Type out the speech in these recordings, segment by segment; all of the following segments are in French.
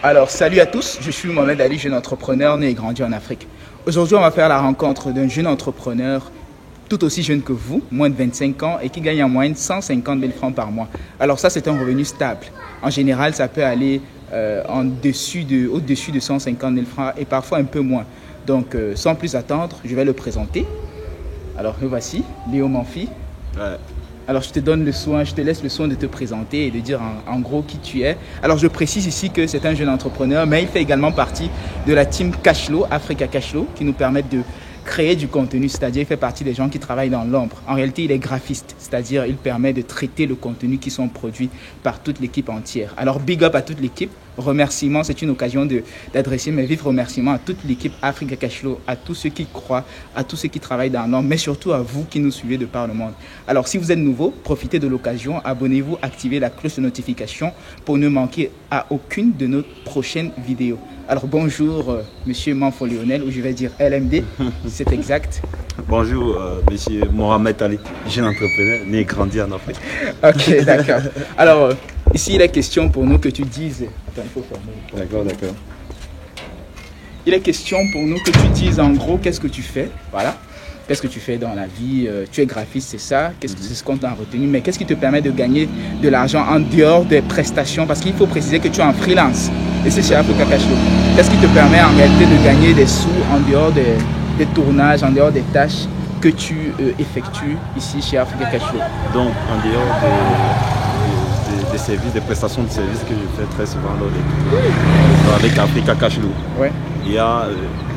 Alors, salut à tous, je suis Mohamed Ali, jeune entrepreneur né et grandi en Afrique. Aujourd'hui, on va faire la rencontre d'un jeune entrepreneur tout aussi jeune que vous, moins de 25 ans, et qui gagne en moyenne 150 000 francs par mois. Alors ça, c'est un revenu stable. En général, ça peut aller au-dessus de 150 000 francs et parfois un peu moins. Donc, sans plus attendre, je vais le présenter. Alors, le voici, Léo Manfi. Ouais. Alors, je te laisse le soin de te présenter et de dire en gros qui tu es. Alors, je précise ici que c'est un jeune entrepreneur, mais il fait également partie de la team Cashflow, Africa Cashflow, qui nous permet de créer du contenu, c'est-à-dire il fait partie des gens qui travaillent dans l'ombre. En réalité, il est graphiste, c'est-à-dire il permet de traiter le contenu qui sont produits par toute l'équipe entière. Alors, big up à toute l'équipe. Remerciements, c'est une occasion d'adresser mes vifs remerciements à toute l'équipe Africa Cashflow, à tous ceux qui croient, à tous ceux qui travaillent dans l'ombre, mais surtout à vous qui nous suivez de par le monde. Alors, si vous êtes nouveau, profitez de l'occasion, abonnez-vous, activez la cloche de notification pour ne manquer à aucune de nos prochaines vidéos. Alors, bonjour, monsieur Manfo Lionel, ou je vais dire LMD, c'est exact. Bonjour, monsieur Mohamed Ali, jeune entrepreneur, né et grandi en Afrique. Ok, d'accord. Alors, ici, il est question pour nous que tu dises... Attends, il faut fermer. D'accord. Il est question pour nous que tu dises en gros qu'est-ce que tu fais, voilà. Qu'est-ce que tu fais dans la vie? Tu es graphiste, c'est ça? Qu'est-ce que c'est ce qu'on t'a retenu? Mais qu'est-ce qui te permet de gagner de l'argent en dehors des prestations? Parce qu'il faut préciser que tu es en freelance. Et c'est chez Africa Cashflow. Qu'est-ce qui te permet en réalité de gagner des sous en dehors des tournages, en dehors des tâches que tu effectues ici chez Africa Cashflow? Donc, en dehors des services, des prestations de services que je fais très souvent avec Africa Cashflow, ouais. Il y a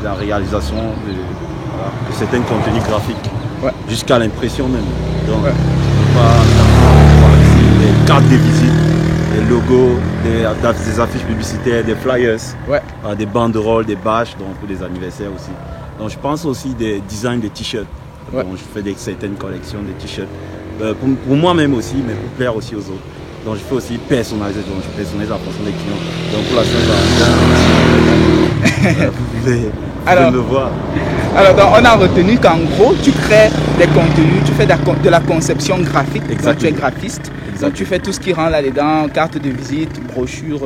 la réalisation de certains contenus graphiques, ouais. Jusqu'à l'impression même. Donc, ouais. Les cartes de visite, des logos, des affiches publicitaires, des flyers, ouais. Des banderoles, des badges, donc pour les anniversaires aussi. Donc je pense aussi des designs de t-shirts. Ouais. Donc je fais certaines collections de t-shirts. Pour moi-même aussi, mais pour plaire aussi aux autres. Donc je fais aussi personnaliser, donc je personnalise en fonction des clients. Donc pour la Saint-Valentin, vous pouvez me voir. Alors donc, on a retenu qu'en gros, tu crées des contenus, tu fais de la conception graphique, donc tu es graphiste. Donc tu fais tout ce qui rentre là-dedans, carte de visite, brochure,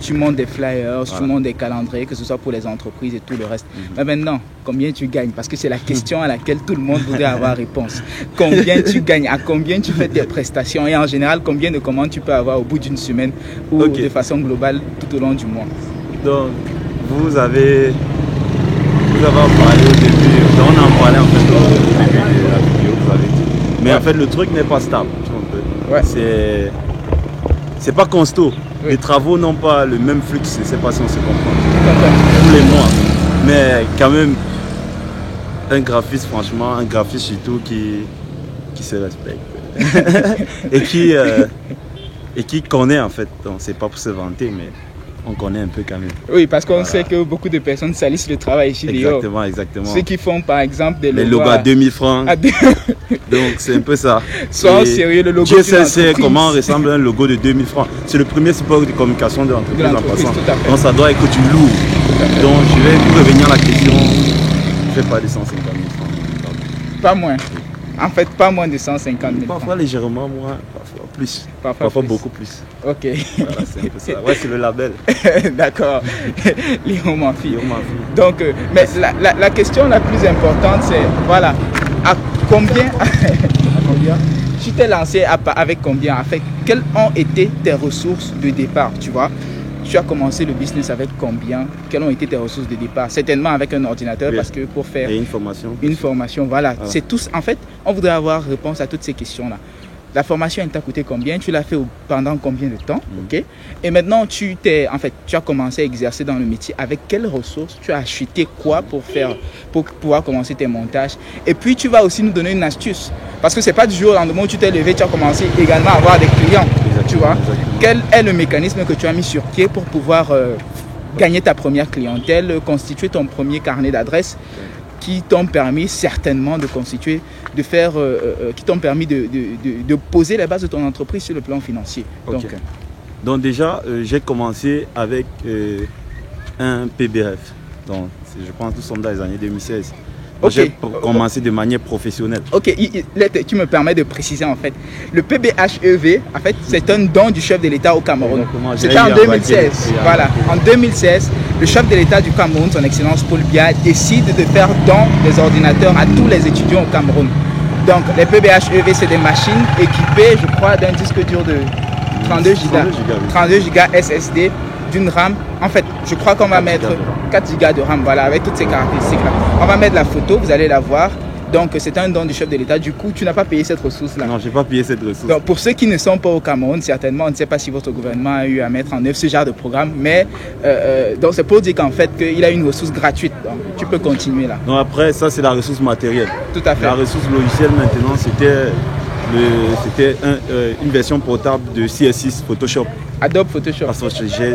tu montes des flyers, voilà. Tu montes des calendriers, que ce soit pour les entreprises et tout le reste. Mais maintenant, combien tu gagnes? Parce que c'est la question à laquelle tout le monde voudrait avoir réponse. Combien tu gagnes? À combien tu fais tes prestations? Et en général, combien de commandes tu peux avoir au bout d'une semaine ou de façon globale tout au long du mois? Donc, vous avez parlé au début, on en parlait en fait au début de la vidéo, vous avez dit. Mais en fait, le truc n'est pas stable. Ouais. C'est pas costaud. Oui. Les travaux n'ont pas le même flux, c'est pas si on se comprend. Tous les mois. Mais quand même, un graphiste, franchement, un graphiste surtout qui se respecte. et qui connaît en fait. Donc c'est pas pour se vanter, mais on connaît un peu quand même. Oui, parce qu'on sait que beaucoup de personnes salissent le travail ici. Exactement. Ceux qui font par exemple des logos à 2000 francs. Donc c'est un peu ça. Sois sérieux, le logo. Dieu sait comment ressemble un logo de 2000 francs. C'est le premier support de communication de l'entreprise en passant. Donc ça doit être du lourd. Donc je vais revenir à la question. Je ne fais pas de 150 000 francs. Pas moins. En fait, pas moins de 150 000 francs. Parfois légèrement moins, parfois plus. Parfois beaucoup plus. Ok. Voilà, c'est un peu ça. Ouais, c'est le label. D'accord. Léo Manfi. Donc, mais la question la plus importante, c'est, voilà, à combien tu t'es lancé avec combien? Quelles ont été tes ressources de départ, tu vois? Tu as commencé le business avec combien? Quelles ont été tes ressources de départ? Certainement avec un ordinateur, oui. Parce que pour faire une formation. Voilà. C'est tous. En fait, on voudrait avoir réponse à toutes ces questions-là. La formation, elle t'a coûté combien? Tu l'as fait pendant combien de temps? Ok. Et maintenant, tu as commencé à exercer dans le métier. Avec quelles ressources? Tu as acheté quoi pour pouvoir commencer tes montages? Et puis, tu vas aussi nous donner une astuce. Parce que c'est pas du jour au lendemain où tu t'es levé, tu as commencé également à avoir des clients. Tu vois? Quel est le mécanisme que tu as mis sur pied pour pouvoir gagner ta première clientèle, constituer ton premier carnet d'adresses qui t'ont permis certainement de constituer, qui t'ont permis de poser les bases de ton entreprise sur le plan financier. Okay. Donc déjà, j'ai commencé avec un PBF. Donc, je pense que nous sommes dans les années 2016. J'ai commencé de manière professionnelle. Ok, tu me permets de préciser en fait. Le PBHEV, en fait, c'est un don du chef de l'État au Cameroun. C'était en 2016. Voilà, en 2016, le chef de l'État du Cameroun, son Excellence Paul Biya, décide de faire don des ordinateurs à tous les étudiants au Cameroun. Donc, les PBHEV, c'est des machines équipées, je crois, d'un disque dur de 32 Go SSD, d'une RAM. En fait, je crois qu'on va mettre 4 Go de RAM, voilà, avec toutes ces caractéristiques-là. On va mettre la photo, vous allez la voir. Donc, c'est un don du chef de l'État. Du coup, tu n'as pas payé cette ressource-là. Non, je n'ai pas payé cette ressource. Donc, pour ceux qui ne sont pas au Cameroun, certainement, on ne sait pas si votre gouvernement a eu à mettre en œuvre ce genre de programme. Mais donc c'est pour dire qu'en fait, qu'il a une ressource gratuite. Donc, tu peux continuer là. Non, après, ça, c'est la ressource matérielle. Tout à fait. La ressource logicielle, maintenant, c'était une version portable de CS6 Photoshop. Adobe Photoshop.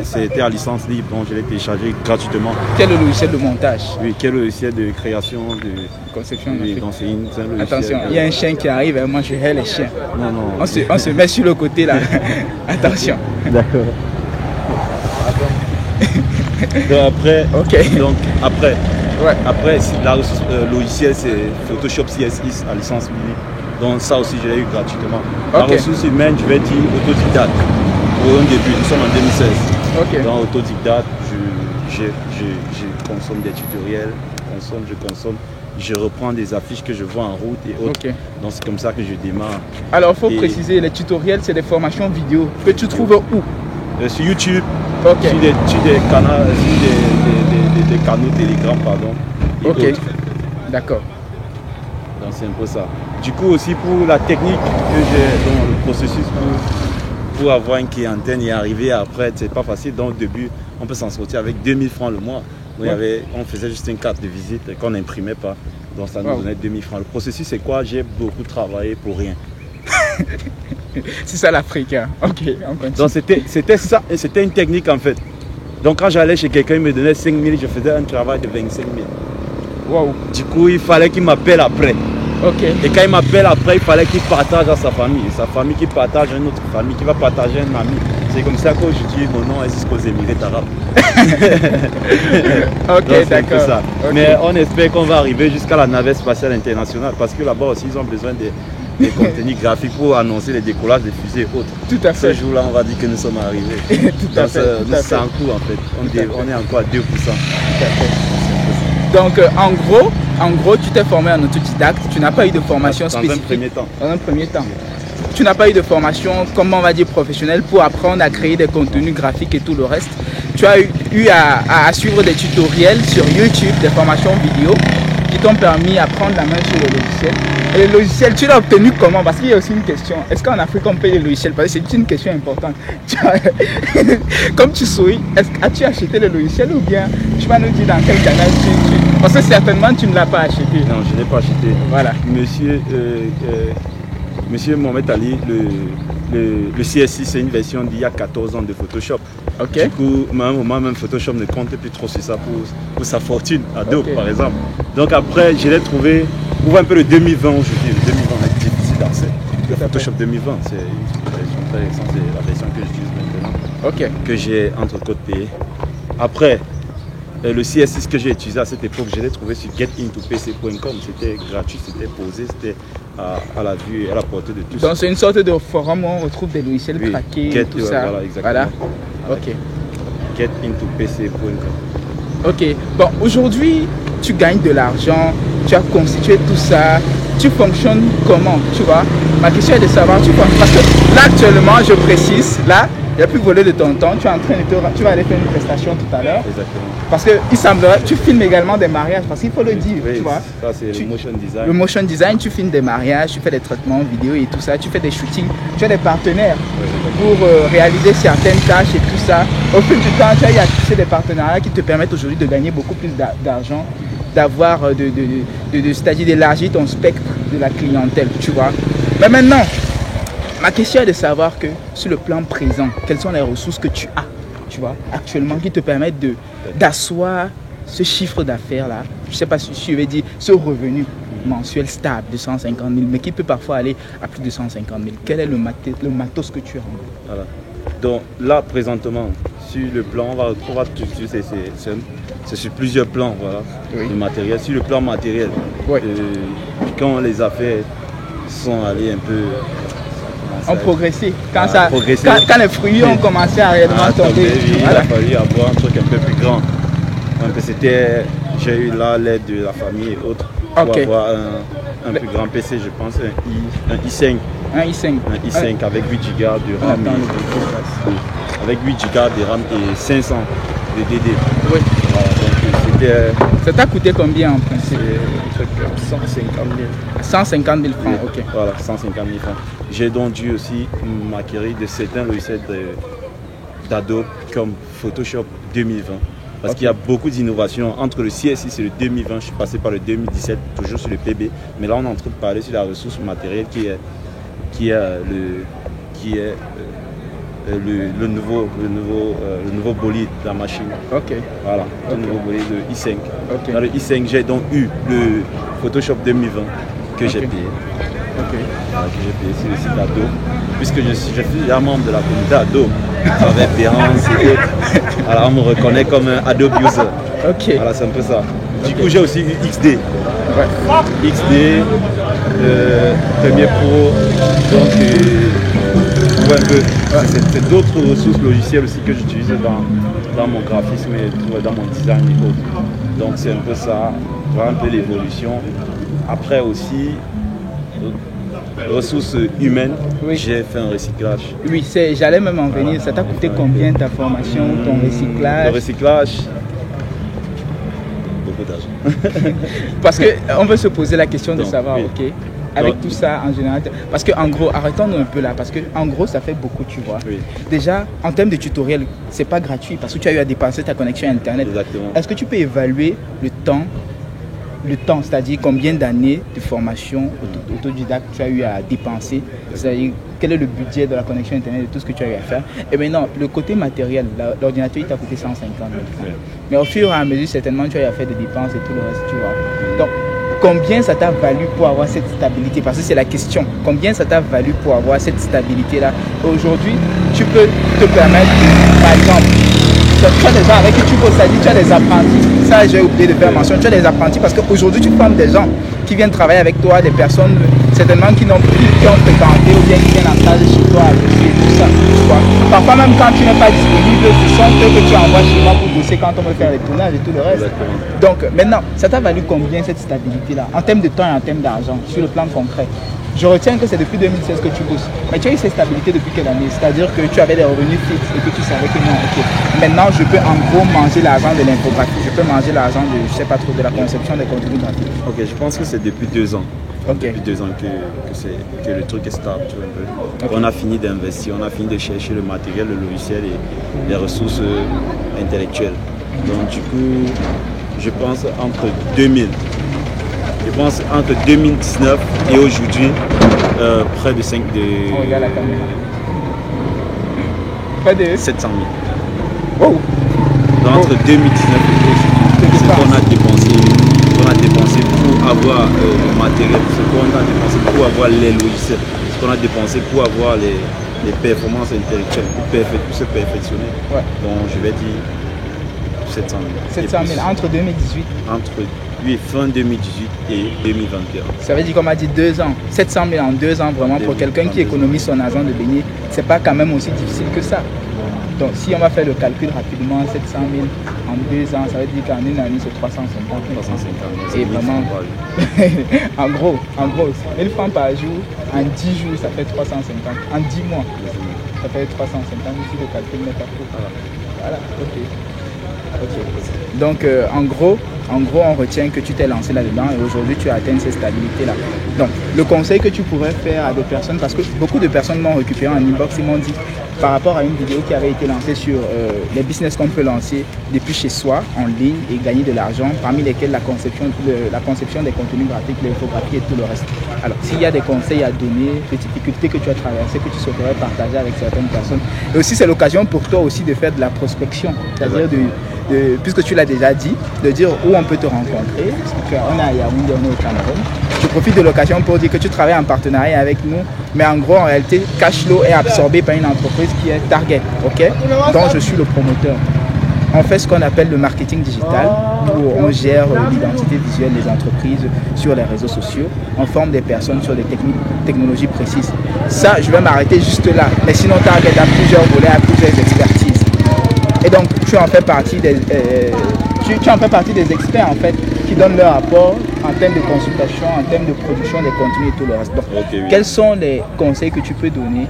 C'était à licence libre, donc je l'ai téléchargé gratuitement. Quel est le logiciel de montage? Oui, quel est le logiciel de création, de conception. Oui, donc c'est un logiciel. Attention, il y a un chien qui arrive et moi je hais les chiens. Non, non. On se met sur le côté là. Attention. D'accord. Donc après, la ressource logicielle c'est Photoshop CS6 à licence libre. Donc ça aussi je l'ai eu gratuitement. La ressource humaine, je vais dire autodidacte. Pour un début, nous sommes en 2016. Dans autodidacte, je consomme des tutoriels, je consomme, je reprends des affiches que je vois en route et autres. Donc c'est comme ça que je démarre. Alors il faut préciser, les tutoriels, c'est des formations vidéo que tu trouves où? Sur YouTube, sur des canaux Telegram, pardon. D'accord. Donc c'est un peu ça. Du coup aussi pour la technique que j'ai dans le processus pour avoir une clientèle et arriver après, c'est pas facile. Donc au début, on peut s'en sortir avec 2000 francs le mois. Donc, on faisait juste une carte de visite qu'on n'imprimait pas. Donc ça nous donnait 2000 francs. Le processus c'est quoi? J'ai beaucoup travaillé pour rien. C'est ça l'Afrique. Hein. Ok, on continue. Donc c'était ça, et c'était une technique en fait. Donc quand j'allais chez quelqu'un, il me donnait 5000, je faisais un travail de 25 000. Wow. Du coup, il fallait qu'il m'appelle après. Et quand il m'appelle après, il fallait qu'il partage à sa famille. Et sa famille qui partage à une autre famille, qui va partager à un ami. C'est comme ça que je dis mon nom est jusqu'aux Émirats arabes. Ok, d'accord. Mais on espère qu'on va arriver jusqu'à la navette spatiale internationale parce que là-bas aussi, ils ont besoin des contenus graphiques pour annoncer les décollages des fusées et autres. Tout à fait. Ce jour-là, on va dire que nous sommes arrivés. Tout à fait. C'est en cours en fait. On est encore à 2%. Tout à fait. Donc en gros, tu t'es formé en autodidacte, tu n'as pas eu de formation spécifique. Dans un premier temps. Tu n'as pas eu de formation, comment on va dire, professionnelle pour apprendre à créer des contenus graphiques et tout le reste. Tu as eu à suivre des tutoriels sur YouTube, des formations vidéo qui t'ont permis à prendre la main sur le logiciel. Et le logiciel, tu l'as obtenu comment? Parce qu'il y a aussi une question. Est-ce qu'en Afrique on paye les logiciels? Parce que c'est une question importante. Comme tu souris, as-tu acheté le logiciel ou bien tu vas nous dire dans quel canal parce que certainement tu ne l'as pas acheté. Non, je ne l'ai pas acheté. Voilà. Monsieur Mohamed Ali, le CS6 c'est une version d'il y a 14 ans de Photoshop. Du coup, à un moment même Photoshop ne compte plus trop sur ça pour sa fortune, Adobe par exemple. Donc après, je l'ai trouvé, pour un peu le 2020 aujourd'hui. Le 2020 est difficile d'accès. Le Photoshop 2020, c'est une version très récente, c'est la version que j'utilise maintenant. Que j'ai entre côtes payé. Après, le CS6 que j'ai utilisé à cette époque, je l'ai trouvé sur getintopc.com. C'était gratuit, c'était posé, c'était à la vue et à la portée de tous. Donc c'est une sorte de forum où on retrouve des logiciels craqués et tout ça. Voilà, exactement. Voilà. Getintopc.com. Ok. Bon, aujourd'hui, tu gagnes de l'argent, tu as constitué tout ça. Tu fonctionnes comment, tu vois? Ma question est de savoir, parce que là actuellement, je précise, là, il n'y a plus volé de ton temps, tu es en train de tu vas aller faire une prestation tout à l'heure. Exactement. Parce qu'il semblerait, tu filmes également des mariages, parce qu'il faut le dire, tu vois. Ça c'est le motion design. Le motion design, tu filmes des mariages, tu fais des traitements vidéo et tout ça, tu fais des shootings, tu as des partenaires pour réaliser certaines tâches et tout ça. Au fil du temps, tu as accès des partenariats qui te permettent aujourd'hui de gagner beaucoup plus d'argent, d'avoir, c'est-à-dire d'élargir ton spectre de la clientèle, tu vois. Mais maintenant, ma question est de savoir que sur le plan présent, quelles sont les ressources que tu as, tu vois, actuellement, qui te permettent d'asseoir ce chiffre d'affaires là. Je ne sais pas si je vais dire ce revenu mensuel stable de 150 000, mais qui peut parfois aller à plus de 150 000. Quel est le matos que tu as? Voilà. Donc là, présentement, sur le plan, c'est sur plusieurs plans, voilà, le matériel. Sur le plan matériel, quand on les a fait, sont allés un peu... ont progressé. Quand les fruits ont commencé à réellement tomber. Il a fallu avoir un truc un peu plus grand. J'ai eu là l'aide de la famille et autres pour avoir un plus grand PC, je pense, un i5. Un i5. Un i5 avec 8 Go de RAM. Avec 8 Go de RAM et 500 de DD. Oui. Voilà, donc ça t'a coûté combien en principe? 150 000. 150 000 francs, ok. Voilà, 150 000 francs. J'ai donc dû aussi m'acquérir de certains logiciels d'Adobe comme Photoshop 2020. Parce qu'il y a beaucoup d'innovations. Entre le CSI et le 2020, je suis passé par le 2017, toujours sur le PB. Mais là, on est en train de parler sur la ressource matérielle qui est le nouveau bolide de la machine. Ok. Voilà, le nouveau bolide de i5. Dans le i5, j'ai donc eu le Photoshop 2020 que j'ai payé. Voilà, que j'ai payé sur le site Adobe. Puisque je suis déjà membre de la communauté Adobe. Avec Béance et autres. Alors on me reconnaît comme un Adobe user. Voilà, c'est un peu ça. Du coup, j'ai aussi eu XD. XD, Premiere Pro. Donc, un peu. C'est d'autres ressources logicielles aussi que j'utilise dans mon graphisme et dans mon design et autres. Donc, c'est un peu ça. Voir un peu l'évolution. Après aussi, ressources humaines, j'ai fait un recyclage. Oui, j'allais même en venir. Ça t'a coûté combien ta formation, ton recyclage? Le recyclage, beaucoup d'argent. Parce qu'on veut se poser la question de savoir, avec tout ça en général. Parce qu'en gros, arrêtons-nous un peu là, parce qu'en gros, ça fait beaucoup, tu vois. Déjà, en termes de tutoriel, c'est pas gratuit, parce que tu as eu à dépenser ta connexion Internet. Exactement. Est-ce que tu peux évaluer le temps, c'est-à-dire combien d'années de formation autodidacte tu as eu à dépenser, c'est-à-dire quel est le budget de la connexion Internet, de tout ce que tu as eu à faire. Et maintenant, le côté matériel, l'ordinateur il t'a coûté 150 000 francs. Mais au fur et à mesure, certainement, tu as eu à faire des dépenses et tout le reste, tu vois. Donc, combien ça t'a valu pour avoir cette stabilité? Parce que c'est la question. Combien ça t'a valu pour avoir cette stabilité-là? Aujourd'hui, tu peux te permettre, par exemple, tu as des gens avec qui tu bosses, tu as des apprentis. Ça, j'ai oublié de faire mention. Tu as des apprentis parce qu'aujourd'hui, tu formes des gens qui viennent travailler avec toi, des personnes certainement qui ont fréquenté ou bien qui viennent en stage chez toi et tout ça. Tu vois. Parfois, même quand tu n'es pas disponible, ce sont eux que tu envoies chez moi pour bosser quand on veut faire les tournages et tout le reste. Donc, maintenant, ça t'a valu combien cette stabilité-là, en termes de temps et en termes d'argent, sur le plan concret? Je retiens que c'est depuis 2016 que tu bosses. Mais tu as eu cette stabilité depuis quelle année? C'est-à-dire que tu avais des revenus fixes et que tu savais que non, maintenant je peux en gros manger l'argent de l'infographie, je peux manger l'argent de, je sais pas trop, de la conception des contenus graphiques. Ok, je pense que c'est depuis 2 ans. Depuis 2 ans que le truc est stable. Tu vois, on a fini d'investir, on a fini de chercher le matériel, le logiciel et les ressources intellectuelles. Donc du coup, je pense entre 2019 et aujourd'hui, près de 5 de... On regarde la caméra. Près de 700 000. Oh. Donc, entre 2019 et aujourd'hui, ce qu'on a dépensé pour avoir le matériel, ce qu'on a dépensé pour avoir les logiciels, ce qu'on a dépensé pour avoir les performances intellectuelles, pour se perfectionner. Donc je vais dire 700 000. 700 000 entre 2018. Fin 2018 et 2021. Ça veut dire qu'on m'a dit 2 ans. 700 000 en 2 ans, vraiment, pour quelqu'un qui économise son argent de baigner, c'est pas quand même aussi difficile que ça. Donc si on va faire le calcul rapidement, 700 000 en 2 ans, ça veut dire qu'en une année, c'est 350 000. 350 000. Et vraiment, en gros, 1000 francs par jour, en 10 jours, ça fait 350. En 10 mois, ça fait 350 000 si le calcul n'est pas faux. Voilà, ok. Donc en gros, on retient que tu t'es lancé là-dedans et aujourd'hui tu as atteint cette stabilité-là. Donc le conseil que tu pourrais faire à des personnes, parce que beaucoup de personnes m'ont récupéré en inbox, ils m'ont dit par rapport à une vidéo qui avait été lancée sur les business qu'on peut lancer depuis chez soi, en ligne et gagner de l'argent, parmi lesquels la conception des contenus graphiques, l'infographie et tout le reste. Alors s'il y a des conseils à donner, des difficultés que tu as traversées, que tu souhaiterais partager avec certaines personnes, et aussi c'est l'occasion pour toi aussi de faire de la prospection, c'est-à-dire puisque tu l'as déjà dit, de dire où on peut te rencontrer. On est à Yaoundé, on est au Cameroun. Je profite de l'occasion pour dire que tu travailles en partenariat avec nous, mais en gros, en réalité, Cashflow est absorbé par une entreprise qui est Target, ok, dont je suis le promoteur. On fait ce qu'on appelle le marketing digital, où on gère l'identité visuelle des entreprises sur les réseaux sociaux, on forme des personnes sur des technologies précises. Ça, je vais m'arrêter juste là. Mais sinon, Target a plusieurs volets, a plusieurs expertises. Et donc, tu en fais partie des experts en fait, qui donnent leur rapport en termes de consultation, en termes de production des contenus et tout le reste. Donc, quels sont les conseils que tu peux donner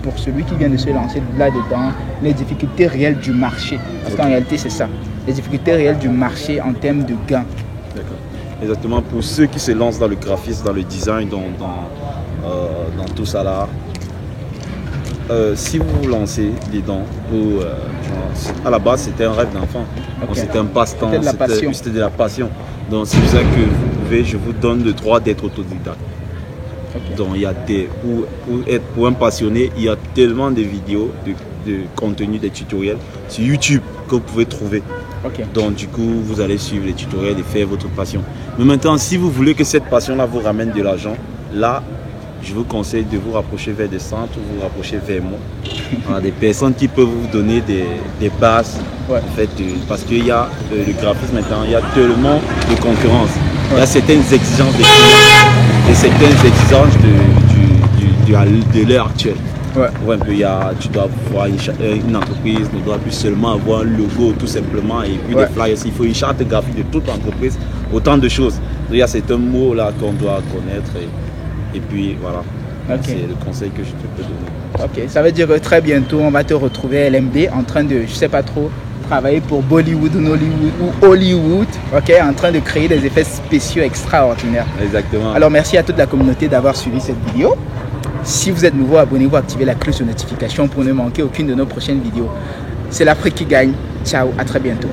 pour celui qui vient de se lancer là-dedans, les difficultés réelles du marché? Parce qu'en réalité, c'est ça. Les difficultés réelles du marché en termes de gains. D'accord. Exactement. Pour ceux qui se lancent dans le graphisme, dans le design, dans tout ça là, si vous vous lancez dedans, à la base, c'était un rêve d'enfant. Okay. C'était un passe-temps. C'était de la passion. Donc, c'est pour ça que je vous donne le droit d'être autodidacte. Okay. Donc, il y a pour un passionné, il y a tellement de vidéos, de contenu, des tutoriels sur YouTube que vous pouvez trouver. Okay. Donc, du coup, vous allez suivre les tutoriels et faire votre passion. Mais maintenant, si vous voulez que cette passion-là vous ramène de l'argent, là, je vous conseille de vous rapprocher vers des centres ou vous rapprocher vers moi. Voilà, des personnes qui peuvent vous donner des bases. Ouais. En fait, parce qu'il y a le graphisme maintenant, il y a tellement de concurrence. Ouais. Il y a certaines exigences des clients et certaines exigences de l'heure actuelle. Ouais. Ouais, tu dois voir une entreprise ne doit plus seulement avoir un logo tout simplement et puis des flyers. Il faut une charte graphique de toute entreprise, autant de choses. Donc, il y a certains mots là qu'on doit connaître et puis voilà. Okay. C'est le conseil que je te peux donner. Ok, ça veut dire que très bientôt on va te retrouver à LMB en train de, je sais pas trop, travailler pour Bollywood ou Hollywood, ok, en train de créer des effets spéciaux extraordinaires. Exactement. Alors merci à toute la communauté d'avoir suivi cette vidéo. Si vous êtes nouveau, abonnez-vous, activez la cloche de notification pour ne manquer aucune de nos prochaines vidéos. C'est l'Afrique qui gagne. Ciao, à très bientôt.